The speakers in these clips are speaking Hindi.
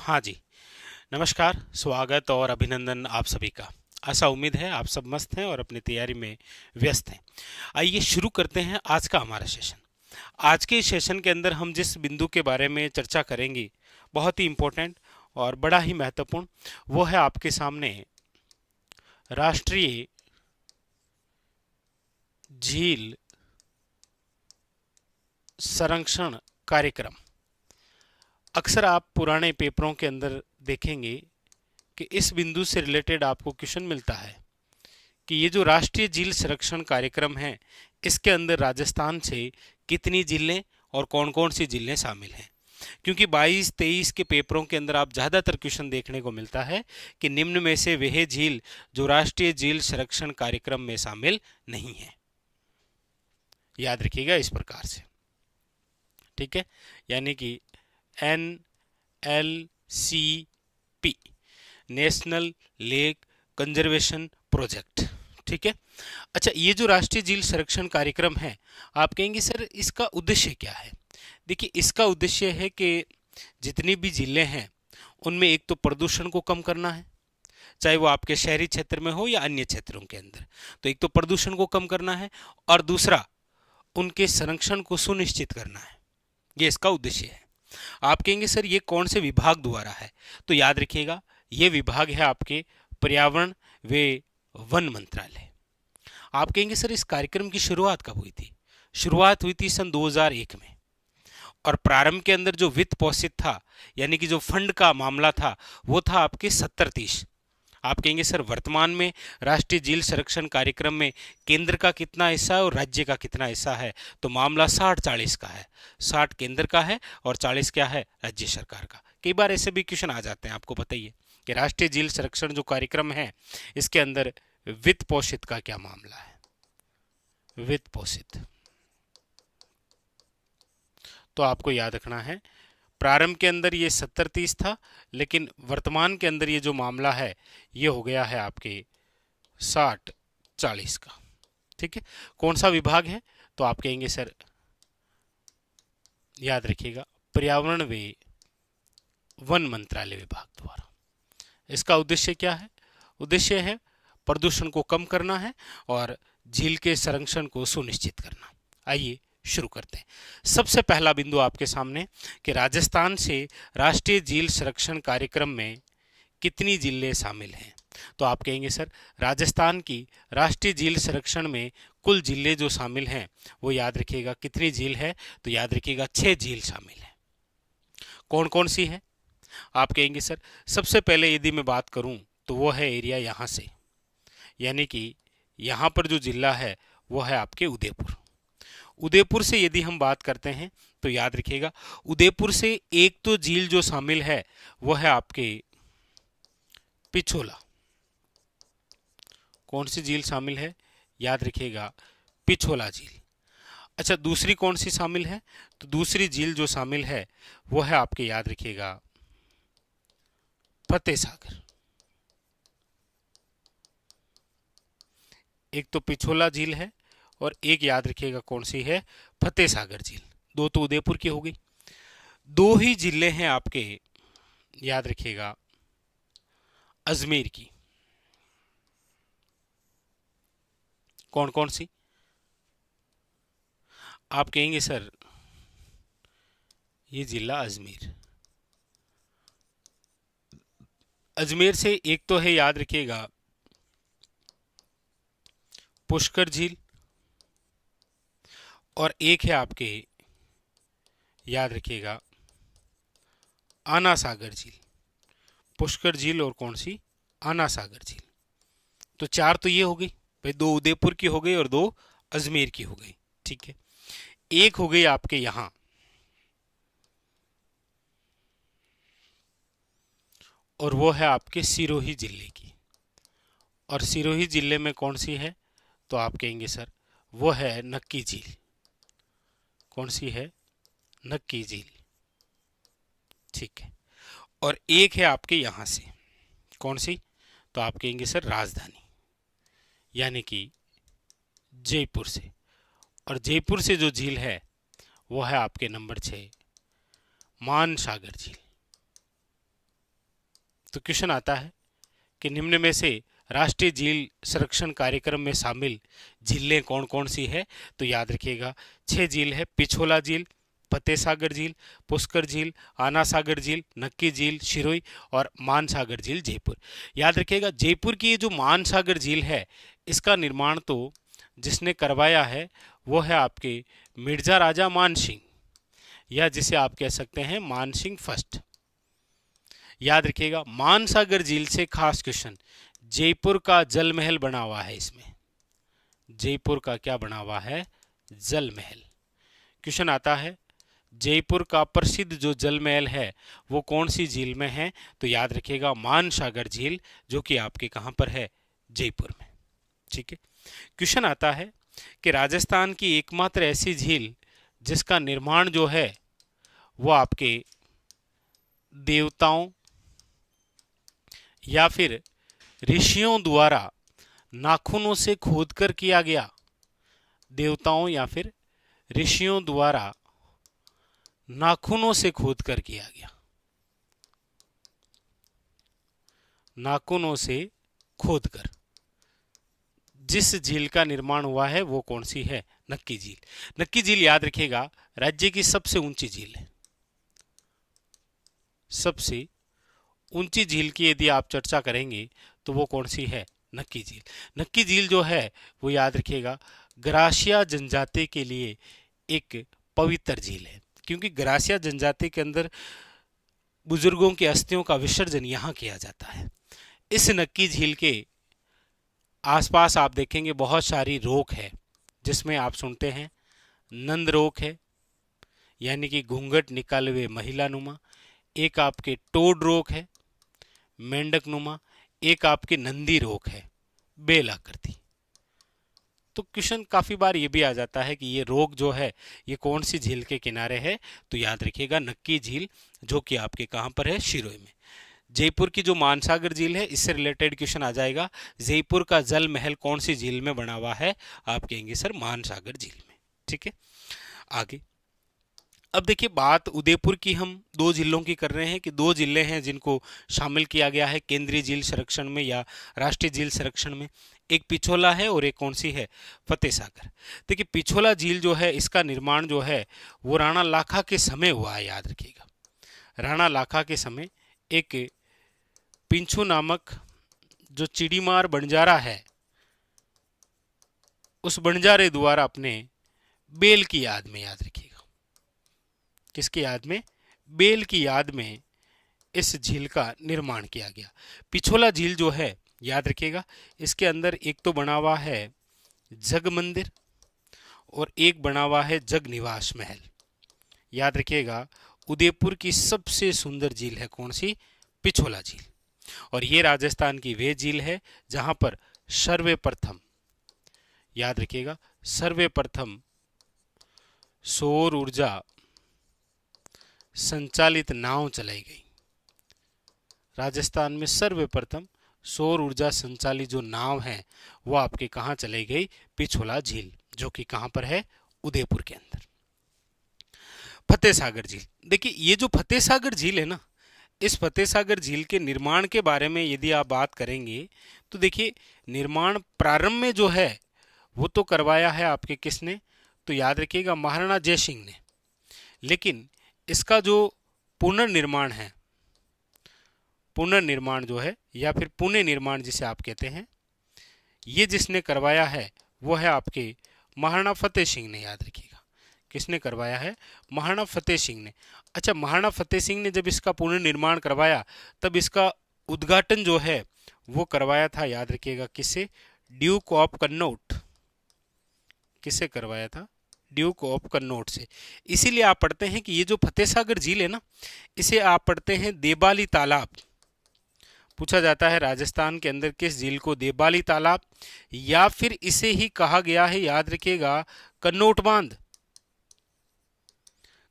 हाँ जी, नमस्कार, स्वागत और अभिनंदन आप सभी का। ऐसा उम्मीद है आप सब मस्त हैं और अपनी तैयारी में व्यस्त हैं। आइए शुरू करते हैं आज का हमारा सेशन। आज के इस सेशन के अंदर हम जिस बिंदु के बारे में चर्चा करेंगे, बहुत ही इम्पोर्टेंट और बड़ा ही महत्वपूर्ण, वो है आपके सामने राष्ट्रीय झील संरक्षण कार्यक्रम। अक्सर आप पुराने पेपरों के अंदर देखेंगे कि इस बिंदु से रिलेटेड आपको क्वेश्चन मिलता है कि ये जो राष्ट्रीय झील संरक्षण कार्यक्रम है, इसके अंदर राजस्थान से कितनी झीलें और कौन कौन सी झीलें शामिल हैं। क्योंकि 22-23 के पेपरों के अंदर आप ज़्यादातर क्वेश्चन देखने को मिलता है कि निम्न में से वह झील जो राष्ट्रीय झील संरक्षण कार्यक्रम में शामिल नहीं है। याद रखिएगा इस प्रकार से, ठीक है। यानी कि NLCP, national lake conservation project, ठीक है। अच्छा, ये जो राष्ट्रीय झील संरक्षण कार्यक्रम है, आप कहेंगे सर इसका उद्देश्य क्या है। देखिए, इसका उद्देश्य है कि जितनी भी झीलें हैं उनमें एक तो प्रदूषण को कम करना है, चाहे वो आपके शहरी क्षेत्र में हो या अन्य क्षेत्रों के अंदर। तो एक तो प्रदूषण को कम करना है और दूसरा उनके संरक्षण को सुनिश्चित करना है। ये इसका उद्देश्य है। आप कहेंगे सर ये कौन से विभाग द्वारा है, तो याद रखिएगा ये विभाग है आपके पर्यावरण व वन मंत्रालय। आप कहेंगे सर इस कार्यक्रम की शुरुआत कब हुई थी। शुरुआत हुई थी सन 2001 में, और प्रारंभ के अंदर जो वित्त पोषित था, यानी कि जो फंड का मामला था, वो था आपके 70-30। आप कहेंगे सर वर्तमान में राष्ट्रीय झील संरक्षण कार्यक्रम में केंद्र का कितना हिस्सा है और राज्य का कितना हिस्सा है, तो मामला 60-40 का है। 60 केंद्र का है और 40 क्या है, राज्य सरकार का। कई बार ऐसे भी क्वेश्चन आ जाते हैं, आपको बताइए कि राष्ट्रीय झील संरक्षण जो कार्यक्रम है, इसके अंदर वित्त पोषित का क्या मामला है। वित्त पोषित तो आपको याद रखना है, प्रारंभ के अंदर ये 70-30 था, लेकिन वर्तमान के अंदर ये जो मामला है ये हो गया है आपके 60-40 का, ठीक है। कौन सा विभाग है, तो आप कहेंगे सर याद रखिएगा पर्यावरण व वन मंत्रालय विभाग द्वारा। इसका उद्देश्य क्या है, उद्देश्य है प्रदूषण को कम करना है और झील के संरक्षण को सुनिश्चित करना। आइए शुरू करते हैं। सबसे पहला बिंदु आपके सामने कि राजस्थान से राष्ट्रीय झील संरक्षण कार्यक्रम में कितनी झीलें शामिल हैं। तो आप कहेंगे सर राजस्थान की राष्ट्रीय झील संरक्षण में कुल झीलें जो शामिल हैं वो याद रखिएगा कितनी झील है, तो याद रखिएगा 6 झील शामिल है। कौन कौन सी है, आप कहेंगे सर सबसे पहले यदि मैं बात करूं तो वो है एरिया यहाँ से, यानी कि यहाँ पर जो जिला है वो है आपके उदयपुर। उदयपुर से यदि हम बात करते हैं तो याद रखिएगा उदयपुर से एक तो झील जो शामिल है वो है आपके पिछोला। कौन सी झील शामिल है, याद रखिएगा पिछोला झील। अच्छा, दूसरी कौन सी शामिल है, तो दूसरी झील जो शामिल है वो है आपके याद रखिएगा फतेह सागर। एक तो पिछोला झील है और एक याद रखिएगा कौन सी है, फतेह सागर झील। दो तो उदयपुर की हो गई। दो ही जिले हैं आपके याद रखिएगा अजमेर की। कौन कौन सी, आप कहेंगे सर ये जिला अजमेर। अजमेर से एक तो है याद रखिएगा पुष्कर झील, और एक है आपके याद रखिएगा आना सागर झील। पुष्कर झील और कौन सी, आना सागर झील। तो 4 तो ये हो गई भाई, 2 उदयपुर की हो गई और 2 अजमेर की हो गई, ठीक है। एक हो गई आपके यहां, और वो है आपके सिरोही जिले की। और सिरोही जिले में कौन सी है, तो आप कहेंगे सर वो है नक्की झील। कौन सी है, नक्की झील, ठीक है। और एक है आपके यहां से, कौन सी, तो आप कहेंगे सर राजधानी, यानी कि जयपुर से। और जयपुर से जो झील है वो है आपके नंबर 6 मान सागर झील। तो क्वेश्चन आता है कि निम्न में से राष्ट्रीय झील संरक्षण कार्यक्रम में शामिल झीलें कौन कौन सी है। तो याद रखिएगा 6 झील है। पिछोला झील, फतेह सागर झील, पुष्कर झील, आना सागर झील, नक्की झील शिरोई और मानसागर झील जयपुर। याद रखिएगा जयपुर की ये जो मानसागर झील है इसका निर्माण तो जिसने करवाया है वो है आपके मिर्जा राजा मानसिंह, या जिसे आप कह सकते हैं मानसिंह फर्स्ट। याद रखिएगा मानसागर झील से खास क्वेश्चन, जयपुर का जल महल बना हुआ है। इसमें जयपुर का क्या बना हुआ है? जल महल। क्वेश्चन आता है जयपुर का प्रसिद्ध जो जल महल है वो कौन सी झील में है? तो याद रखिएगा मानसागर झील, जो कि आपके कहां पर है? जयपुर में। ठीक है। क्वेश्चन आता है कि राजस्थान की एकमात्र ऐसी झील जिसका निर्माण जो है वो आपके देवताओं या फिर ऋषियों द्वारा नाखूनों से खोदकर किया गया, देवताओं या फिर ऋषियों द्वारा नाखूनों से खोदकर किया गया, नाखूनों से खोदकर जिस झील का निर्माण हुआ है वो कौन सी है? नक्की झील। नक्की झील याद रखिएगा राज्य की सबसे ऊंची झील है। सबसे ऊंची झील की यदि आप चर्चा करेंगे तो वो कौन सी है? नक्की झील। नक्की झील जो है वो याद रखिएगा गरासिया जनजाति के लिए एक पवित्र झील है, क्योंकि गरासिया जनजाति के अंदर बुजुर्गों की अस्थियों का विसर्जन यहाँ किया जाता है। इस नक्की झील के आसपास आप देखेंगे बहुत सारी रोक है, जिसमें आप सुनते हैं नंद रोक है, यानी कि घूंघट निकाले हुए महिला नुमा, एक आपके टोड रोक है मेंढक नुमा, एक आपके नंदी रोक है बेल आकृति। तो क्वेश्चन काफी बार ये भी आ जाता है कि ये रोक जो है ये कौन सी झील के किनारे है? तो याद रखिएगा नक्की झील, जो कि आपके कहां पर है? शिरोई में। जयपुर की जो मानसागर झील है इससे रिलेटेड क्वेश्चन आ जाएगा, जयपुर का जल महल कौन सी झील में बना हुआ है? आप कहेंगे सर मानसागर झील में। ठीक है। आगे अब देखिए बात उदयपुर की हम 2 जिलों की कर रहे हैं कि 2 जिले हैं जिनको शामिल किया गया है केंद्रीय झील संरक्षण में या राष्ट्रीय झील संरक्षण में। एक पिछोला है और एक कौन सी है? फतेह सागर। देखिए पिछोला झील जो है इसका निर्माण जो है वो राणा लाखा के समय हुआ है। याद रखिएगा राणा लाखा के समय एक पिंछू नामक जो चिड़ीमार बंजारा है उस बंजारे द्वारा अपने बेल की याद में, याद रखिएगा किसकी याद में? बेल की याद में इस झील का निर्माण किया गया। पिछोला झील जो है याद रखिएगा इसके अंदर एक तो बना हुआ है जग मंदिर और एक बना हुआ है जग निवास महल। याद रखिएगा उदयपुर की सबसे सुंदर झील है कौन सी? पिछोला झील। और ये राजस्थान की वे झील है जहां पर सर्वप्रथम, याद रखिएगा सर्वप्रथम सौर ऊर्जा संचालित नाव चलाई गई। राजस्थान में सर्वप्रथम सौर ऊर्जा संचालित जो नाव है वो आपके कहां चलाई गई? पिछोला झील, जो कि कहां पर है? उदयपुर के अंदर। फतेह सागर झील। देखिए ये जो फतेह सागर झील है ना, इस फतेह सागर झील के निर्माण के बारे में यदि आप बात करेंगे तो देखिए निर्माण प्रारंभ में जो है वो तो करवाया है आपके किसने? तो याद रखिएगा महाराणा जयसिंह ने। लेकिन इसका जो पुनर्निर्माण है, पुनर्निर्माण जो है या फिर पुणे निर्माण जिसे आप कहते हैं, ये जिसने करवाया है वो है आपके महाराणा फतेह सिंह ने। याद रखिएगा किसने करवाया है? महाराणा फतेह सिंह ने। अच्छा महाराणा फतेह सिंह ने जब इसका पुनर्निर्माण करवाया तब इसका उद्घाटन जो है वो करवाया था, याद रखिएगा किससे? Duke of Connaught. किससे करवाया था? ड्यूक ऑफ कन्नौट से। इसीलिए आप पढ़ते हैं कि ये जो फतेह सागर झील है ना, इसे आप पढ़ते हैं देबाली तालाब। पूछा जाता है राजस्थान के अंदर किस झील को देबाली तालाब, या फिर इसे ही कहा गया है, याद रखिएगा कन्नौट बांध।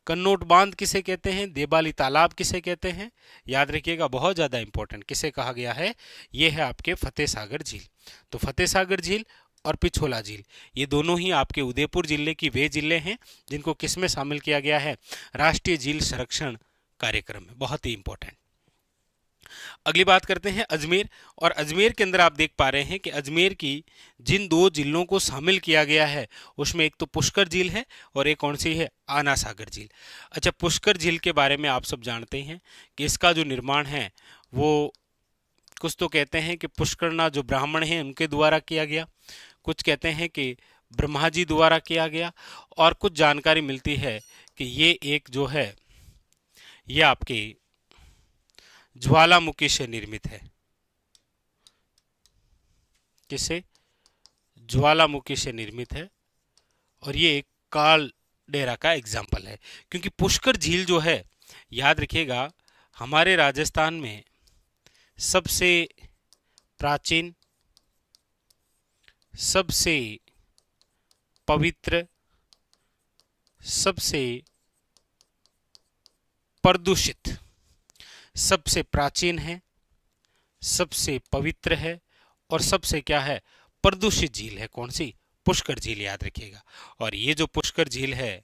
कन्नौट बांध किसे कहते हैं? देबाली तालाब किसे कहते हैं? याद रखिएगा बहुत ज्यादा इंपॉर्टेंट, किसे कहा गया है? यह है आपके फतेह सागर झील। तो फतेह सागर झील और पिछोला झील ये दोनों ही आपके उदयपुर जिले की वे जिले हैं जिनको किसमें शामिल किया गया है? राष्ट्रीय झील संरक्षण कार्यक्रम में। बहुत ही इंपॉर्टेंट। अगली बात करते हैं अजमेर। और अजमेर के अंदर आप देख पा रहे हैं कि अजमेर की जिन दो जिलों को शामिल किया गया है उसमें एक तो पुष्कर झील है और एक कौन सी है, आना सागर झील। अच्छा, पुष्कर झील के बारे में आप सब जानते हैं कि इसका जो निर्माण है वो कुछ तो कहते हैं कि पुष्करना जो ब्राह्मण हैं उनके द्वारा किया गया, कुछ कहते हैं कि ब्रह्मा जी द्वारा किया गया, और कुछ जानकारी मिलती है कि ये एक जो है ये आपके ज्वालामुखी से निर्मित है। किसे? ज्वालामुखी से निर्मित है। और ये एक काल डेरा का एग्जाम्पल है, क्योंकि पुष्कर झील जो है, याद रखिएगा, हमारे राजस्थान में सबसे प्राचीन, सबसे पवित्र, सबसे प्रदूषित, सबसे प्राचीन है, सबसे पवित्र है और सबसे क्या है, प्रदूषित झील है। कौन सी? पुष्कर झील, याद रखिएगा। और ये जो पुष्कर झील है,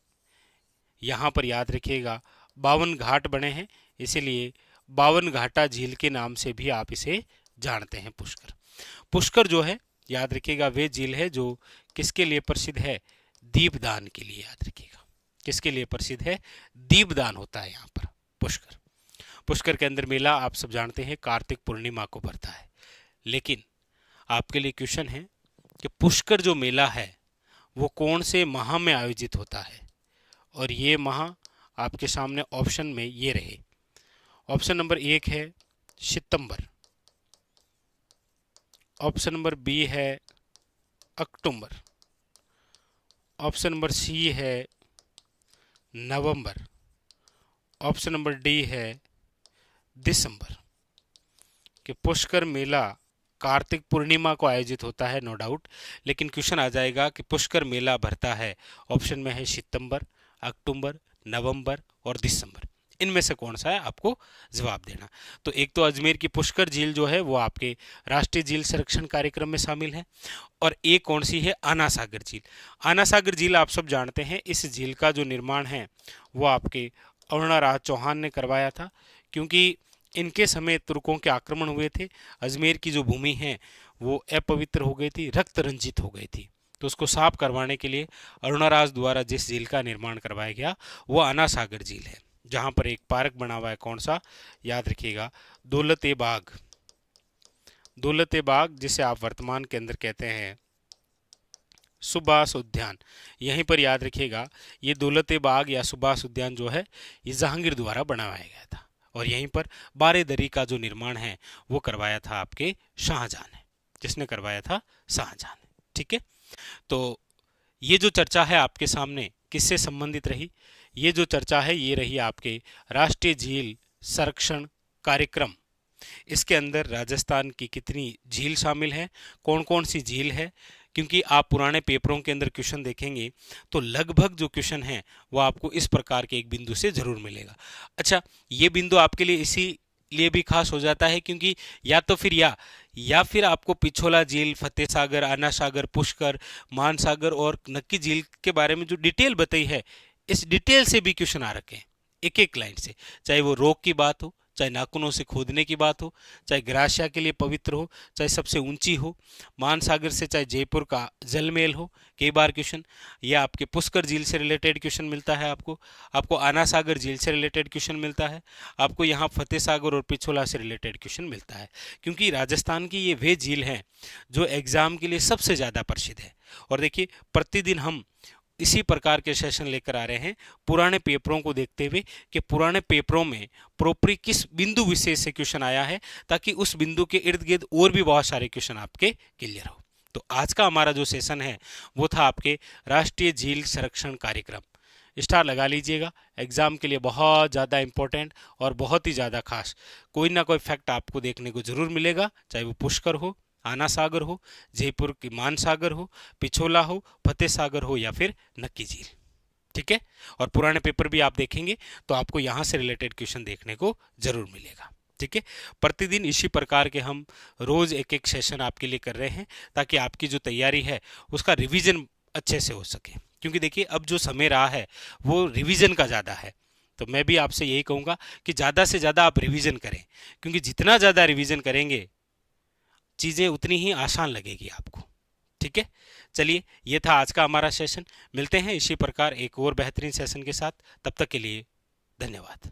यहाँ पर याद रखिएगा 52 घाट बने हैं, इसीलिए 52 घाटा झील के नाम से भी आप इसे जानते हैं। पुष्कर, पुष्कर जो है, याद रखिएगा, वे झील है जो किसके लिए प्रसिद्ध है, दीपदान के लिए। याद रखिएगा, किसके लिए प्रसिद्ध है, दीपदान होता है यहाँ पर पुष्कर। पुष्कर के अंदर मेला आप सब जानते हैं कार्तिक पूर्णिमा को भरता है। लेकिन आपके लिए क्वेश्चन है कि पुष्कर जो मेला है वो कौन से माह में आयोजित होता है, और ये माह आपके सामने ऑप्शन में ये रहे। ऑप्शन नंबर 1 है सितंबर, ऑप्शन नंबर बी है अक्टूबर, ऑप्शन नंबर सी है नवंबर, ऑप्शन नंबर डी है दिसंबर। कि पुष्कर मेला कार्तिक पूर्णिमा को आयोजित होता है, नो डाउट, लेकिन क्वेश्चन आ जाएगा कि पुष्कर मेला भरता है, ऑप्शन में है सितंबर, अक्टूबर, नवंबर और दिसंबर। इनमें से कौन सा है, आपको जवाब देना। तो एक तो अजमेर की पुष्कर झील जो है वो आपके राष्ट्रीय झील संरक्षण कार्यक्रम में शामिल है, और एक कौन सी है, आना सागर झील। आना सागर झील आप सब जानते हैं, इस झील का जो निर्माण है वो आपके अरुणाराज चौहान ने करवाया था, क्योंकि इनके समय तुर्कों के आक्रमण हुए थे। अजमेर की जो भूमि है वो अपवित्र हो गई थी, रक्त रंजित हो गई थी, तो उसको साफ करवाने के लिए अरुणाराज द्वारा जिस झील का निर्माण करवाया गया वो आना सागर झील है, जहां पर एक पार्क बना हुआ है। कौन सा? याद रखिएगा, दौलते बाग। दौलते बाग, जिसे आप वर्तमान के अंदर कहते हैं सुभाष उद्यान। यहीं पर याद रखिएगा, ये दौलते बाग या सुभाष उद्यान जो है ये जहांगीर द्वारा बनवाया गया था, और यहीं पर बारेदरी का जो निर्माण है वो करवाया था आपके शाहजहां ने। जिसने करवाया था? शाहजहां ने। ठीक है, तो ये जो चर्चा है आपके सामने किससे संबंधित रही? ये जो चर्चा है ये रही आपके राष्ट्रीय झील संरक्षण कार्यक्रम। इसके अंदर राजस्थान की कितनी झील शामिल है, कौन कौन सी झील है, क्योंकि आप पुराने पेपरों के अंदर क्वेश्चन देखेंगे तो लगभग जो क्वेश्चन है वो आपको इस प्रकार के एक बिंदु से जरूर मिलेगा। अच्छा, ये बिंदु आपके लिए इसीलिए भी खास हो जाता है क्योंकि या तो फिर या फिर आपको पिछोला झील, फतेह सागर, आना सागर, पुष्कर, मानसागर और नक्की झील के बारे में जो डिटेल बताई है, इस डिटेल से भी क्वेश्चन आ रखे हैं एक एक लाइन से, चाहे वो रोग की बात हो, चाहे नाखूनों से खोदने की बात हो, चाहे ग्रासिया के लिए पवित्र हो, चाहे सबसे ऊंची हो, मानसागर से चाहे जयपुर का जलमेल हो। कई बार क्वेश्चन ये आपके पुष्कर झील से रिलेटेड क्वेश्चन मिलता है, आपको आना सागर झील से रिलेटेड क्वेश्चन मिलता है, आपको यहाँ फतेह सागर और पिछोला से रिलेटेड क्वेश्चन मिलता है, क्योंकि राजस्थान की ये वे झील हैं जो एग्जाम के लिए सबसे ज़्यादा प्रसिद्ध है। और देखिए, प्रतिदिन हम इसी प्रकार के सेशन लेकर आ रहे हैं पुराने पेपरों को देखते हुए कि पुराने पेपरों में प्रॉपरली किस बिंदु विशेष से क्वेश्चन आया है, ताकि उस बिंदु के इर्द गिर्द और भी बहुत सारे क्वेश्चन आपके क्लियर हो। तो आज का हमारा जो सेशन है वो था आपके राष्ट्रीय झील संरक्षण कार्यक्रम। स्टार लगा लीजिएगा, एग्जाम के लिए बहुत ज़्यादा इंपॉर्टेंट और बहुत ही ज़्यादा खास कोई ना कोई फैक्ट आपको देखने को जरूर मिलेगा, चाहे वो पुष्कर हो, आना सागर हो, जयपुर की मानसागर हो, पिछोला हो, फतेह सागर हो या फिर नक्की झील। ठीक है, और पुराने पेपर भी आप देखेंगे तो आपको यहाँ से रिलेटेड क्वेश्चन देखने को जरूर मिलेगा। ठीक है, प्रतिदिन इसी प्रकार के हम रोज एक एक सेशन आपके लिए कर रहे हैं ताकि आपकी जो तैयारी है उसका रिवीजन अच्छे से हो सके, क्योंकि देखिए अब जो समय रहा है वो रिवीजन का ज़्यादा है। तो मैं भी आपसे यही कहूँगा कि ज़्यादा से ज़्यादा आप रिवीजन करें, क्योंकि जितना ज़्यादा रिवीजन करेंगे चीज़ें उतनी ही आसान लगेगी आपको। ठीक है, चलिए ये था आज का हमारा सेशन। मिलते हैं इसी प्रकार एक और बेहतरीन सेशन के साथ, तब तक के लिए धन्यवाद।